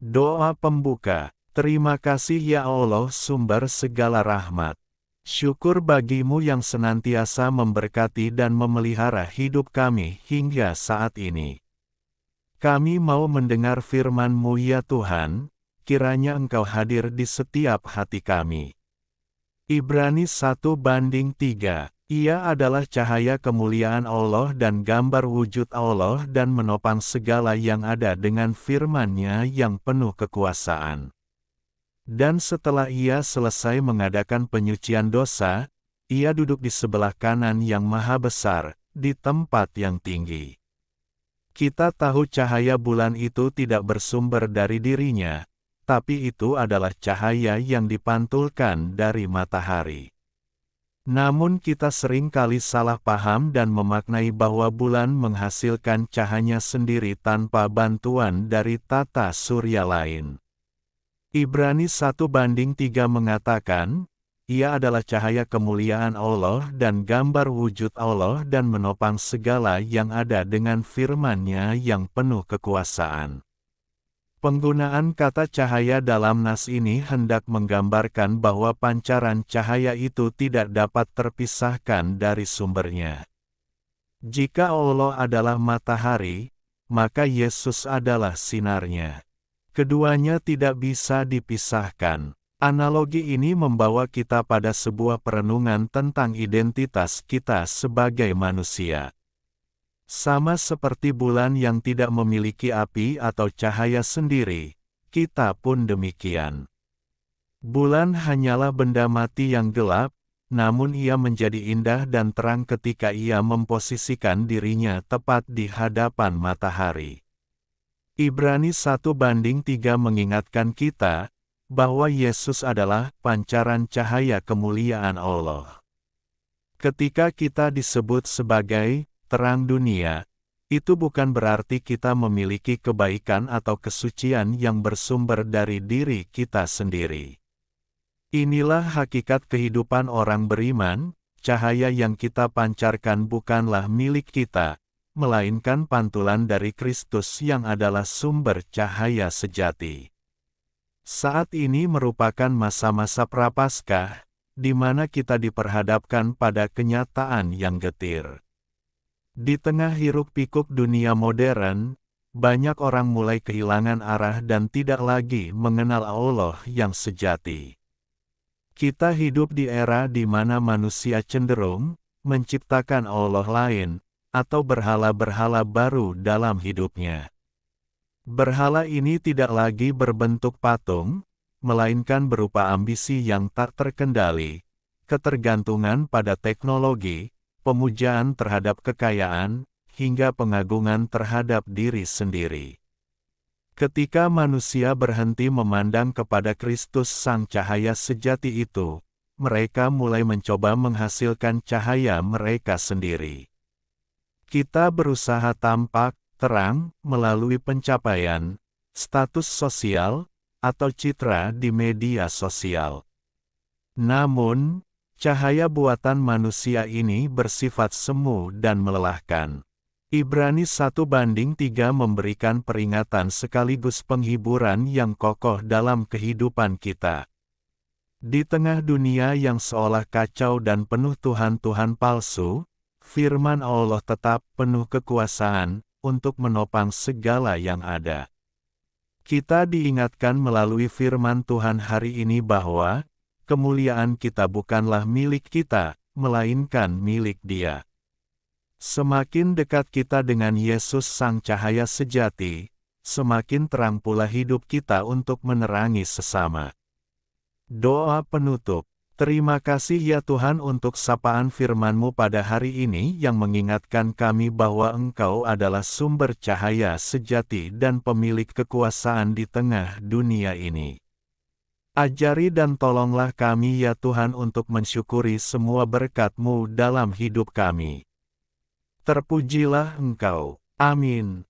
Doa pembuka. Terima kasih ya Allah, sumber segala rahmat. Syukur bagimu yang senantiasa memberkati dan memelihara hidup kami hingga saat ini. Kami mau mendengar firman-Mu ya Tuhan, kiranya Engkau hadir di setiap hati kami. Ibrani 1:3. Ia adalah cahaya kemuliaan Allah dan gambar wujud Allah dan menopang segala yang ada dengan firman-Nya yang penuh kekuasaan. Dan setelah ia selesai mengadakan penyucian dosa, ia duduk di sebelah kanan yang maha besar, di tempat yang tinggi. Kita tahu cahaya bulan itu tidak bersumber dari dirinya, tapi itu adalah cahaya yang dipantulkan dari matahari. Namun kita sering kali salah paham dan memaknai bahwa bulan menghasilkan cahayanya sendiri tanpa bantuan dari tata surya lain. Ibrani 1:3 mengatakan, ia adalah cahaya kemuliaan Allah dan gambar wujud Allah dan menopang segala yang ada dengan firman-Nya yang penuh kekuasaan. Penggunaan kata cahaya dalam nas ini hendak menggambarkan bahwa pancaran cahaya itu tidak dapat terpisahkan dari sumbernya. Jika Allah adalah matahari, maka Yesus adalah sinarnya. Keduanya tidak bisa dipisahkan. Analogi ini membawa kita pada sebuah perenungan tentang identitas kita sebagai manusia. Sama seperti bulan yang tidak memiliki api atau cahaya sendiri, kita pun demikian. Bulan hanyalah benda mati yang gelap, namun ia menjadi indah dan terang ketika ia memposisikan dirinya tepat di hadapan matahari. Ibrani 1:3 mengingatkan kita, bahwa Yesus adalah pancaran cahaya kemuliaan Allah. Ketika kita disebut sebagai terang dunia, itu bukan berarti kita memiliki kebaikan atau kesucian yang bersumber dari diri kita sendiri. Inilah hakikat kehidupan orang beriman, cahaya yang kita pancarkan bukanlah milik kita, melainkan pantulan dari Kristus yang adalah sumber cahaya sejati. Saat ini merupakan masa-masa Prapaskah, di mana kita diperhadapkan pada kenyataan yang getir. Di tengah hiruk-pikuk dunia modern, banyak orang mulai kehilangan arah dan tidak lagi mengenal Allah yang sejati. Kita hidup di era di mana manusia cenderung menciptakan Allah lain, atau berhala-berhala baru dalam hidupnya. Berhala ini tidak lagi berbentuk patung, melainkan berupa ambisi yang tak terkendali, ketergantungan pada teknologi, pemujaan terhadap kekayaan, hingga pengagungan terhadap diri sendiri. Ketika manusia berhenti memandang kepada Kristus Sang Cahaya sejati itu, mereka mulai mencoba menghasilkan cahaya mereka sendiri. Kita berusaha tampak terang melalui pencapaian, status sosial, atau citra di media sosial. Namun, cahaya buatan manusia ini bersifat semu dan melelahkan. Ibrani 1:3 memberikan peringatan sekaligus penghiburan yang kokoh dalam kehidupan kita. Di tengah dunia yang seolah kacau dan penuh tuhan-tuhan palsu, firman Allah tetap penuh kekuasaan untuk menopang segala yang ada. Kita diingatkan melalui firman Tuhan hari ini bahwa kemuliaan kita bukanlah milik kita, melainkan milik Dia. Semakin dekat kita dengan Yesus Sang Cahaya sejati, semakin terang pula hidup kita untuk menerangi sesama. Doa penutup. Terima kasih ya Tuhan untuk sapaan firman-Mu pada hari ini yang mengingatkan kami bahwa Engkau adalah sumber cahaya sejati dan pemilik kekuasaan di tengah dunia ini. Ajari dan tolonglah kami ya Tuhan untuk mensyukuri semua berkat-Mu dalam hidup kami. Terpujilah Engkau. Amin.